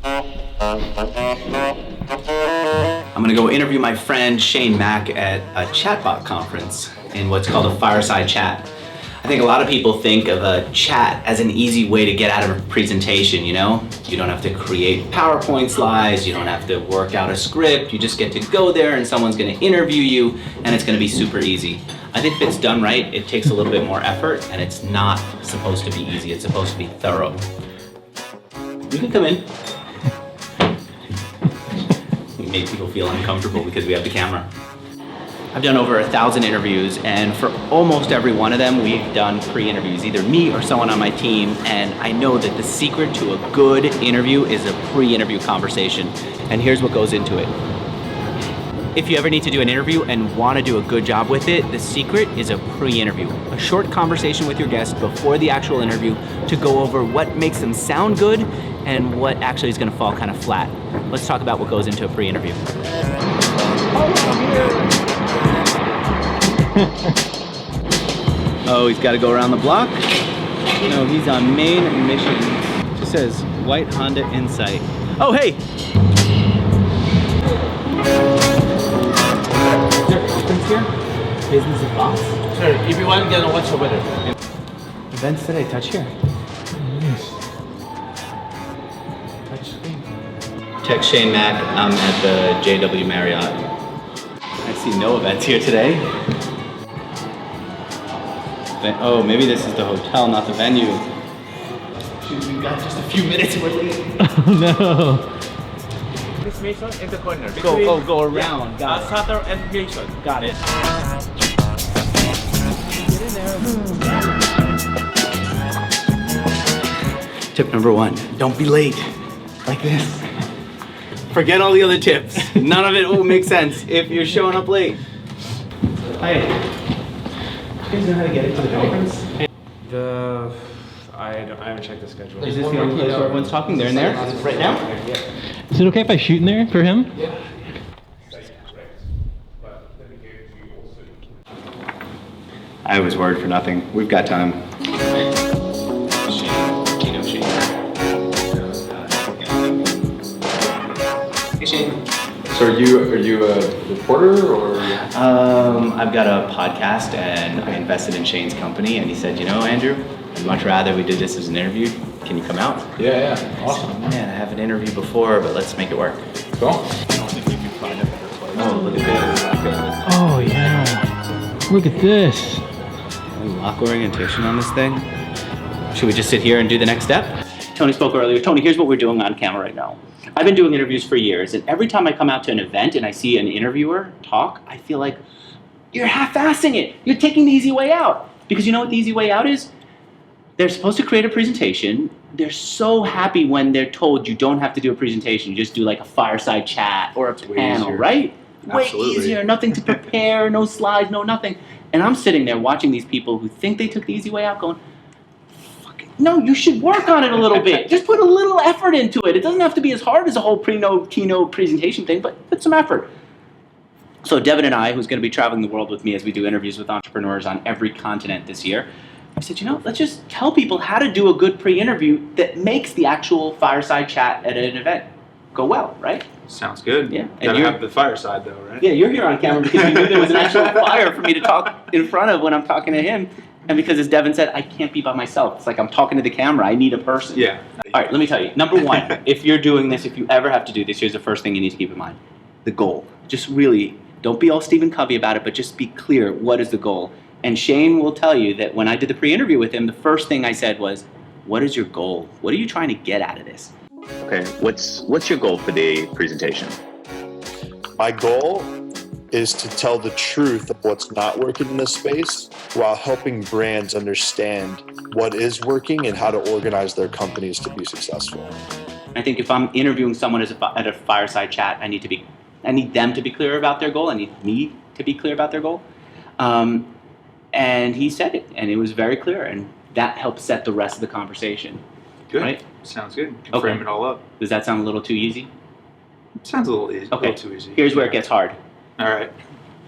I'm gonna go interview my friend Shane Mack at a chatbot conference in what's called a fireside chat. I think a lot of people think of a chat as an easy way to get out of a presentation, you know? You don't have to create PowerPoint slides, you don't have to work out a script, you just get to go there and someone's gonna interview you and it's gonna be super easy. I think if it's done right, it takes a little bit more effort and it's not supposed to be easy, it's supposed to be thorough. You can come in. We make people feel uncomfortable because we have the camera. I've done over 1,000 interviews, and for almost every one of them, we've done pre-interviews, either me or someone on my team, and I know that the secret to a good interview is a pre-interview conversation, and here's what goes into it. If you ever need to do an interview and want to do a good job with it, the secret is a pre-interview. A short conversation with your guest before the actual interview to go over what makes them sound good and what actually is going to fall kind of flat. Let's talk about what goes into a pre-interview. Oh, he's got to go around the block? No, he's on main mission. It just says white Honda Insight. Oh, hey! Is there conference here? Business of Boss? Sure, if you want, get watch over there. Events today, touch here. Nice. Touch screen. Text Shane Mack, I'm at the JW Marriott. I see no events here today. Oh, maybe this is the hotel, not the venue. Shoot, we've got just a few minutes and we're late. Oh no. This Mason in the corner. Go around. Yeah. Got it. Sutter and Mason. Got it. Get in there. Tip number 1, don't be late. Like this. Forget all the other tips. None of it will make sense if you're showing up late. Hi. You guys know how to get into the conference? I haven't checked the schedule. Is this the only place where everyone's talking? They're in there? Right now? Yeah. Is it okay if I shoot in there for him? Yeah. I was worried for nothing. We've got time. Hey Shane. So are you a reporter or? I've got a podcast and I invested in Shane's company and he said, you know, Andrew, I'd much rather we did this as an interview. Can you come out? Yeah, Awesome. awesome. Man, I have an interview before, but let's make it work. Cool. Oh, look at this. Oh yeah. Look at this. Lock orientation on this thing. Should we just sit here and do the next step? Tony spoke earlier. Tony, here's what we're doing on camera right now. I've been doing interviews for years, and every time I come out to an event and I see an interviewer talk, I feel like you're half-assing it. You're taking the easy way out. Because you know what the easy way out is? They're supposed to create a presentation. They're so happy when they're told you don't have to do a presentation. You just do like a fireside chat or a panel, easier. right? Absolutely. Way easier. Nothing to prepare, no slides, no nothing. And I'm sitting there watching these people who think they took the easy way out going, no, you should work on it a little bit. Just put a little effort into it. It doesn't have to be as hard as a whole keynote presentation thing, but put some effort. So Devin and I, who's going to be traveling the world with me as we do interviews with entrepreneurs on every continent this year, I said, you know, let's just tell people how to do a good pre-interview that makes the actual fireside chat at an event go well, right? Sounds good. Yeah. Gotta have the fireside though, right? Yeah, you're here on camera because you knew there was an actual fire for me to talk in front of when I'm talking to him. And because, as Devin said, I can't be by myself. It's like I'm talking to the camera. I need a person. Yeah. All right, let me tell you. Number 1, if you're doing this, if you ever have to do this, here's the first thing you need to keep in mind. The goal. Just really, don't be all Stephen Covey about it, but just be clear. What is the goal? And Shane will tell you that when I did the pre-interview with him, the first thing I said was, what is your goal? What are you trying to get out of this? Okay, what's your goal for the presentation? My goal is to tell the truth of what's not working in this space while helping brands understand what is working and how to organize their companies to be successful. I think if I'm interviewing someone at a fireside chat, I need them to be clear about their goal. I need me to be clear about their goal. And he said it, and it was very clear, and that helps set the rest of the conversation. Good. Right? Sounds good. Can frame it all up. Does that sound a little too easy? Sounds a little easy. Okay. A little too easy. Here's where it gets hard. All right.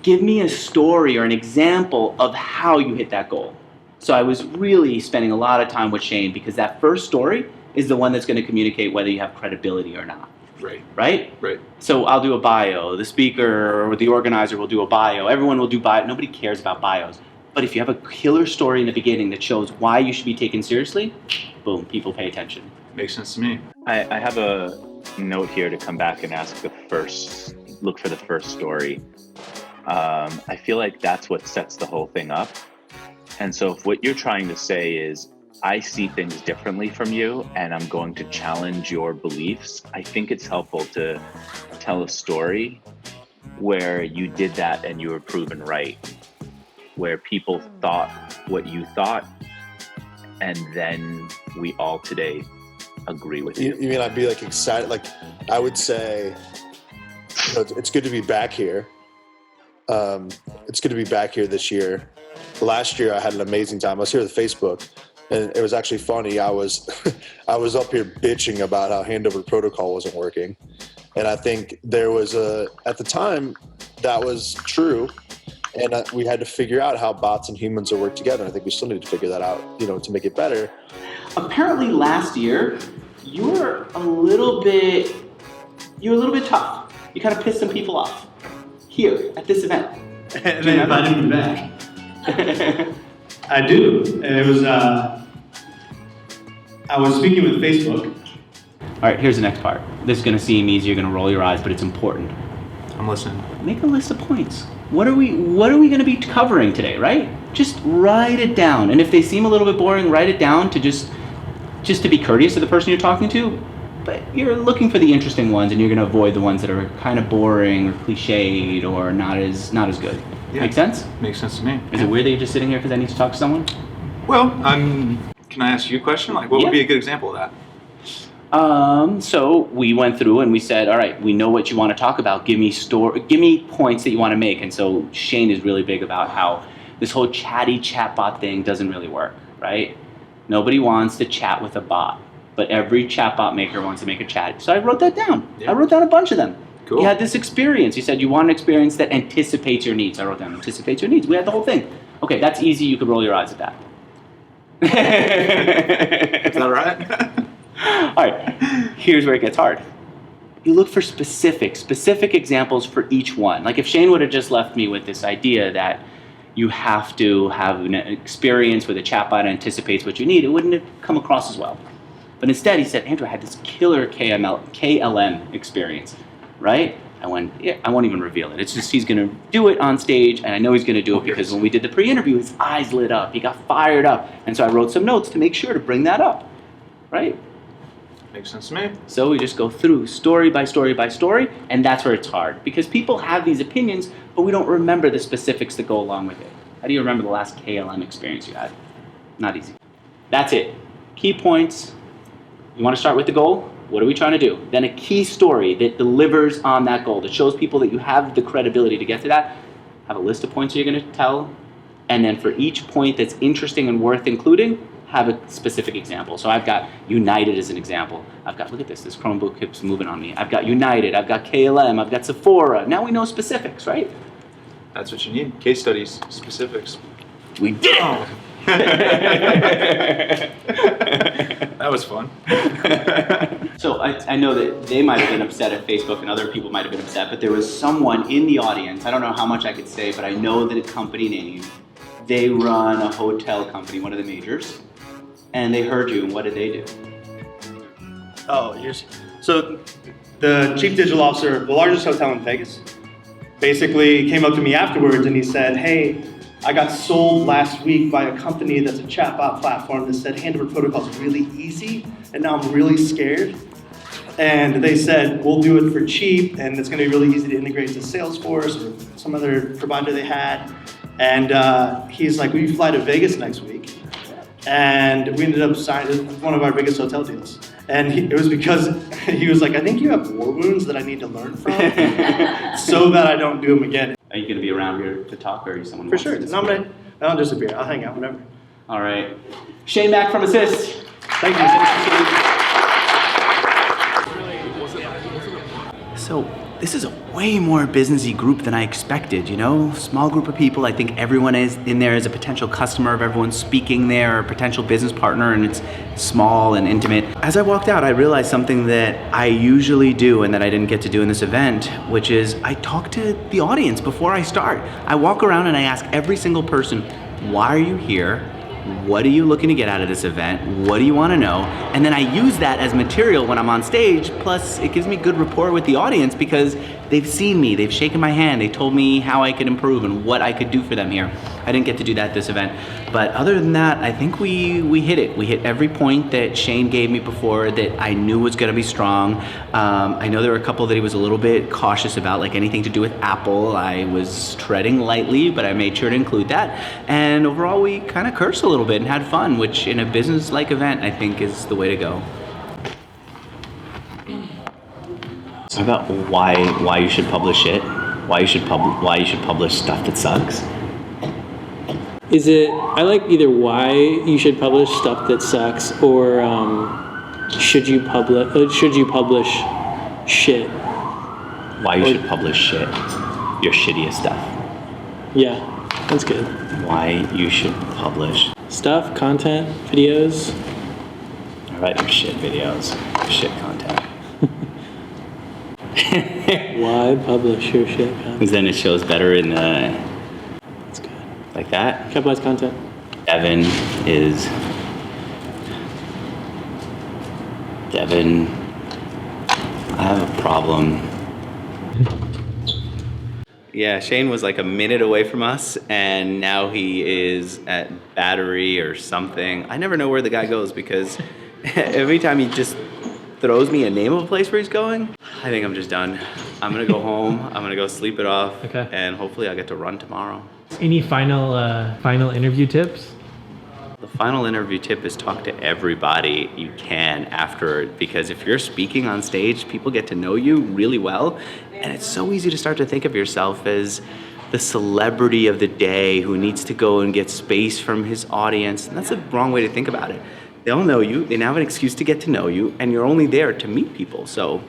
Give me a story or an example of how you hit that goal. So I was really spending a lot of time with Shane because that first story is the one that's going to communicate whether you have credibility or not. Right. Right? Right. So I'll do a bio. The speaker or the organizer will do a bio. Everyone will do bio. Nobody cares about bios. But if you have a killer story in the beginning that shows why you should be taken seriously, boom, people pay attention. Makes sense to me. I have a note here to come back and look for the first story. I feel like that's what sets the whole thing up. And so if what you're trying to say is, I see things differently from you and I'm going to challenge your beliefs, I think it's helpful to tell a story where you did that and you were proven right, where people thought what you thought, and then we all today agree with you. You mean I'd be like excited? Like I would say, it's good to be back here. It's good to be back here this year. Last year I had an amazing time. I was here with Facebook, and it was actually funny. I was up here bitching about how handover protocol wasn't working, and I think there was at the time that was true, and we had to figure out how bots and humans will work together. I think we still need to figure that out, to make it better. Apparently last year, you were a little bit tough. You kind of pissed some people off here at this event. And they invited me back. I do. It was, I was speaking with Facebook. All right, here's the next part. This is going to seem easy, you're going to roll your eyes, but it's important. I'm listening. Make a list of points. What are we going to be covering today, right? Just write it down. And if they seem a little bit boring, write it down to just to be courteous to the person you're talking to. But you're looking for the interesting ones, and you're going to avoid the ones that are kind of boring or cliched or not as good. Yeah. Make sense? Makes sense to me. Is it weird that you're just sitting here because I need to talk to someone? Well, can I ask you a question? Like, what would be a good example of that? So we went through and we said, all right, we know what you want to talk about. Give me points that you want to make. And so Shane is really big about how this whole chatty chatbot thing doesn't really work, right? Nobody wants to chat with a bot, but every chatbot maker wants to make a chat. So I wrote that down. Yeah. I wrote down a bunch of them. Cool. You had this experience. You said you want an experience that anticipates your needs. I wrote down anticipates your needs. We had the whole thing. Okay, that's easy. You could roll your eyes at that. Is that right? All right, here's where it gets hard. You look for specific examples for each one. Like if Shane would have just left me with this idea that you have to have an experience where the chatbot anticipates what you need, it wouldn't have come across as well. But instead he said, Andrew, I had this killer KLM experience, right? I won't even reveal it. It's just he's going to do it on stage, and I know he's going to do it because when we did the pre-interview, his eyes lit up. He got fired up. And so I wrote some notes to make sure to bring that up, right? Makes sense to me. So we just go through story by story by story, and that's where it's hard. Because people have these opinions, but we don't remember the specifics that go along with it. How do you remember the last KLM experience you had? Not easy. That's it. Key points. You want to start with the goal? What are we trying to do? Then a key story that delivers on that goal, that shows people that you have the credibility to get to that. Have a list of points you're going to tell, and then for each point that's interesting and worth including, have a specific example. So I've got United as an example. I've got, look at this Chromebook keeps moving on me. I've got United, I've got KLM, I've got Sephora. Now we know specifics, right? That's what you need. Case studies, specifics. We did Oh. That was fun. So I know that they might have been upset at Facebook and other people might have been upset, but there was someone in the audience, I don't know how much I could say, but I know that a company name, they run a hotel company, one of the majors, and they heard you, and what did they do? So the chief digital officer of the largest hotel in Vegas basically came up to me afterwards and he said, hey, I got sold last week by a company that's a chatbot platform that said handover protocol is really easy, and now I'm really scared. And they said, we'll do it for cheap, and it's going to be really easy to integrate to Salesforce or some other provider they had. And he's like, will you fly to Vegas next week? And we ended up signing one of our biggest hotel deals. And it was because he was like, I think you have war wounds that I need to learn from so that I don't do them again. Are you going to be around here to talk, or are you someone who For wants sure. to No, disappear? I'll disappear. I'll hang out, whatever. All right. Shane Mack from Assist. Thank you. So this is a way more businessy group than I expected, you know? Small group of people. I think everyone is in there as a potential customer of everyone speaking there, or a potential business partner, and it's small and intimate. As I walked out, I realized something that I usually do and that I didn't get to do in this event, which is I talk to the audience before I start. I walk around and I ask every single person, why are you here? What are you looking to get out of this event? What do you want to know? And then I use that as material when I'm on stage. Plus, it gives me good rapport with the audience because they've seen me, they've shaken my hand, they told me how I could improve and what I could do for them here. I didn't get to do that this event. But other than that, I think we hit it. We hit every point that Shane gave me before that I knew was going to be strong. I know there were a couple that he was a little bit cautious about, like anything to do with Apple. I was treading lightly, but I made sure to include that. And overall, we kind of cursed a little bit and had fun, which in a business-like event, I think is the way to go. Talk about why you should publish it. Why you should publish stuff that sucks. Is it, I like either why you should publish stuff that sucks or should you publish shit. Why you should publish shit. Your shittiest stuff. Yeah, that's good. Why you should publish Stuff, content, videos. All right, your shit videos, your shit content. Why publish your shit content? Because then it shows better in the, That's good. like that. Capitalize content. Devin, I have a problem. Yeah, Shane was like a minute away from us, and now he is at Battery or something. I never know where the guy goes because every time he just throws me a name of a place where he's going, I think I'm just done. I'm gonna go home, I'm gonna go sleep it off, Okay. and hopefully I'll get to run tomorrow. Any final interview tips? The final interview tip is talk to everybody you can after, because if you're speaking on stage, people get to know you really well, and it's so easy to start to think of yourself as the celebrity of the day who needs to go and get space from his audience, and that's the wrong way to think about it. They all know you, they now have an excuse to get to know you, and you're only there to meet people, so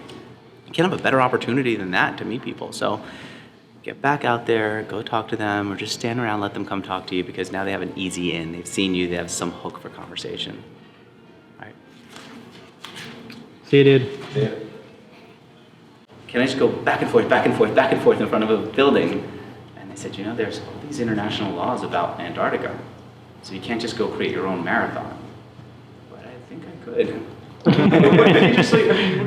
you can't have a better opportunity than that to meet people. So get back out there, go talk to them, or just stand around, let them come talk to you, because now they have an easy in. They've seen you, they have some hook for conversation. All right. See you, dude. Yeah. Can I just go back and forth, back and forth, back and forth in front of a building? And they said, you know, there's all these international laws about Antarctica, so you can't just go create your own marathon. But I think I could.